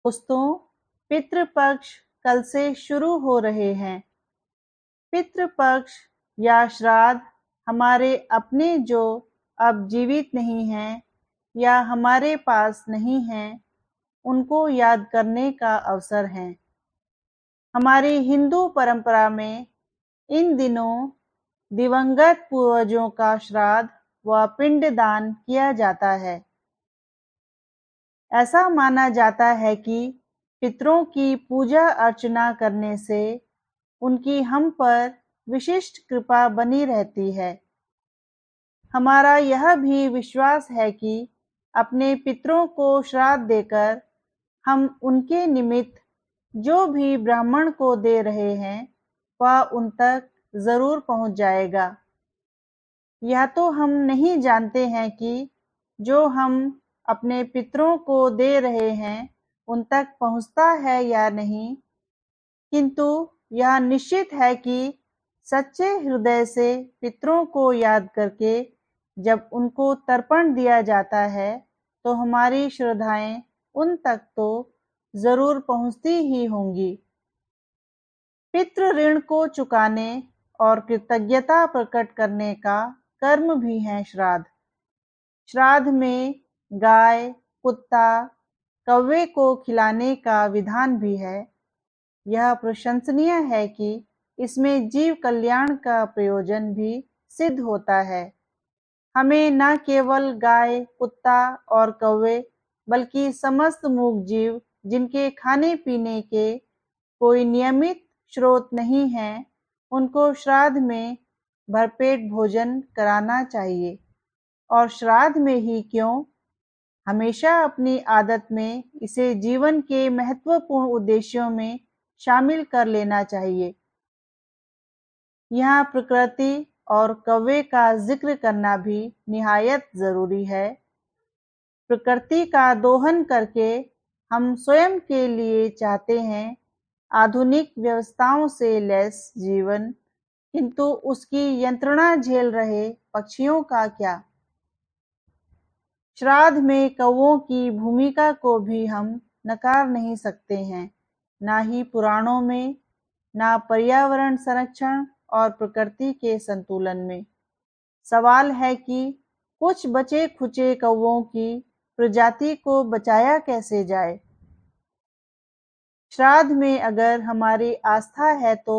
दोस्तों, पितृपक्ष कल से शुरू हो रहे हैं। पितृपक्ष या श्राद्ध हमारे अपने जो अब जीवित नहीं हैं या हमारे पास नहीं हैं, उनको याद करने का अवसर है। हमारी हिंदू परंपरा में इन दिनों दिवंगत पूर्वजों का श्राद्ध व पिंडदान किया जाता है। ऐसा माना जाता है कि पितरों की पूजा अर्चना करने से उनकी हम पर विशिष्ट कृपा बनी रहती है। हमारा यह भी विश्वास है कि अपने पितरों को श्राद्ध देकर हम उनके निमित्त जो भी ब्राह्मण को दे रहे हैं वह उन तक जरूर पहुंच जाएगा। यह तो हम नहीं जानते हैं कि जो हम अपने पितरों को दे रहे हैं उन तक पहुंचता है या नहीं, किंतु यह निश्चित है कि सच्चे हृदय से पितरों को याद करके जब उनको तर्पण दिया जाता है तो हमारी श्रद्धाएं उन तक तो जरूर पहुंचती ही होंगी। पितृ ऋण को चुकाने और कृतज्ञता प्रकट करने का कर्म भी है श्राद्ध। श्राद्ध में गाय, कुत्ता, कौवे को खिलाने का विधान भी है। यह प्रशंसनीय है कि इसमें जीव कल्याण का प्रयोजन भी सिद्ध होता है। हमें न केवल गाय, कुत्ता और कौवे बल्कि समस्त मूक जीव जिनके खाने पीने के कोई नियमित स्रोत नहीं है, उनको श्राद्ध में भरपेट भोजन कराना चाहिए। और श्राद्ध में ही क्यों, हमेशा अपनी आदत में इसे जीवन के महत्वपूर्ण उद्देश्यों में शामिल कर लेना चाहिए। यहाँ प्रकृति और कौवे का जिक्र करना भी निहायत जरूरी है। प्रकृति का दोहन करके हम स्वयं के लिए चाहते हैं आधुनिक व्यवस्थाओं से लैस जीवन, किंतु उसकी यंत्रणा झेल रहे पक्षियों का क्या। श्राद्ध में कौवों की भूमिका को भी हम नकार नहीं सकते हैं, ना ही पुराणों में, ना पर्यावरण संरक्षण और प्रकृति के संतुलन में। सवाल है कि कुछ बचे खुचे कौवों की प्रजाति को बचाया कैसे जाए। श्राद्ध में अगर हमारी आस्था है तो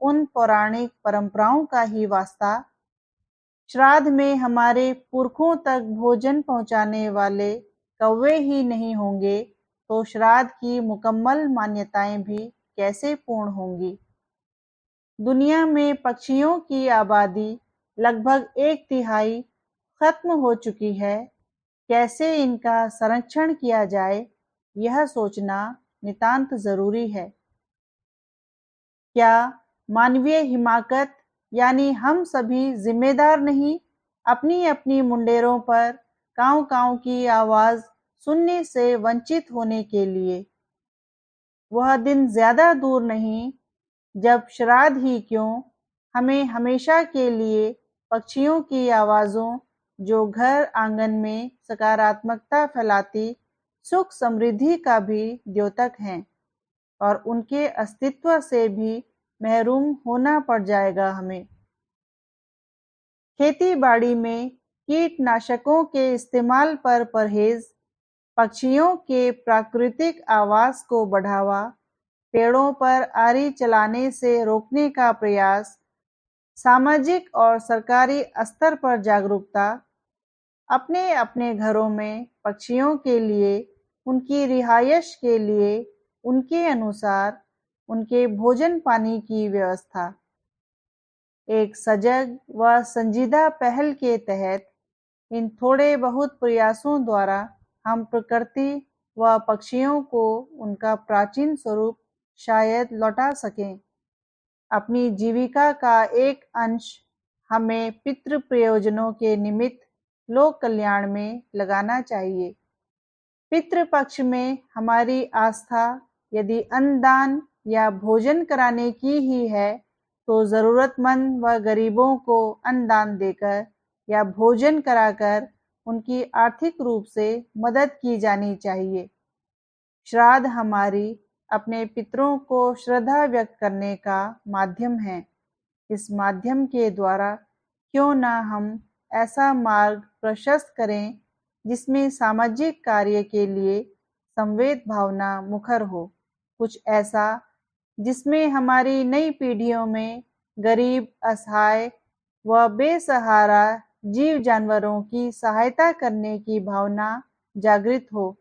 उन पौराणिक परंपराओं का ही वास्ता। श्राद्ध में हमारे पुरखों तक भोजन पहुंचाने वाले कौवे ही नहीं होंगे तो श्राद्ध की मुकम्मल मान्यताएं भी कैसे पूर्ण होंगी। दुनिया में पक्षियों की आबादी लगभग 1/3 खत्म हो चुकी है। कैसे इनका संरक्षण किया जाए, यह सोचना नितांत जरूरी है। क्या मानवीय हिमाकत यानी हम सभी जिम्मेदार नहीं, अपनी अपनी मुंडेरों पर कांव कांव की आवाज सुनने से वंचित होने के लिए। वह दिन ज्यादा दूर नहीं जब श्राद्ध ही क्यों, हमें हमेशा के लिए पक्षियों की आवाजों, जो घर आंगन में सकारात्मकता फैलाती सुख समृद्धि का भी द्योतक हैं, और उनके अस्तित्व से भी महरूम होना पड़ जाएगा हमें। खेती बाड़ी में कीटनाशकों के इस्तेमाल पर परहेज, पक्षियों के प्राकृतिक आवास को बढ़ावा, पेड़ों पर आरी चलाने से रोकने का प्रयास, सामाजिक और सरकारी स्तर पर जागरूकता, अपने अपने घरों में पक्षियों के लिए, उनकी रिहायश के लिए, उनके अनुसार उनके भोजन पानी की व्यवस्था। एक सजग व संजीदा पहल के तहत इन थोड़े बहुत प्रयासों द्वारा हम प्रकृति व पक्षियों को उनका प्राचीन स्वरूप शायद लौटा सकें। अपनी जीविका का एक अंश हमें पितृ प्रयोजनों के निमित्त लोक कल्याण में लगाना चाहिए। पितृपक्ष में हमारी आस्था यदि अन्नदान या भोजन कराने की ही है तो जरूरतमंद व गरीबों को अन्नदान देकर या भोजन कराकर उनकी आर्थिक रूप से मदद की जानी चाहिए। श्राद्ध हमारी अपने पितरों को श्रद्धा व्यक्त करने का माध्यम है। इस माध्यम के द्वारा क्यों न हम ऐसा मार्ग प्रशस्त करें जिसमें सामाजिक कार्य के लिए संवेद भावना मुखर हो, कुछ ऐसा जिसमें हमारी नई पीढ़ियों में गरीब, असहाय व बेसहारा जीव जानवरों की सहायता करने की भावना जागृत हो।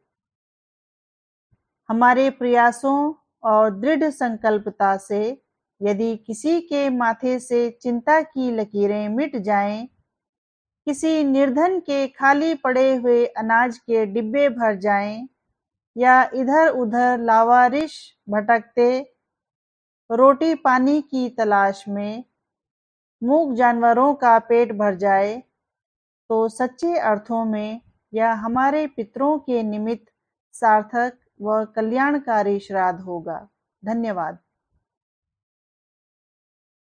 हमारे प्रयासों और दृढ़ संकल्पता से यदि किसी के माथे से चिंता की लकीरें मिट जाएं, किसी निर्धन के खाली पड़े हुए अनाज के डिब्बे भर जाएं, या इधर-उधर लावारिश भटकते रोटी पानी की तलाश में मूक जानवरों का पेट भर जाए, तो सच्चे अर्थों में यह हमारे पितरों के निमित्त सार्थक व कल्याणकारी श्राद्ध होगा। धन्यवाद।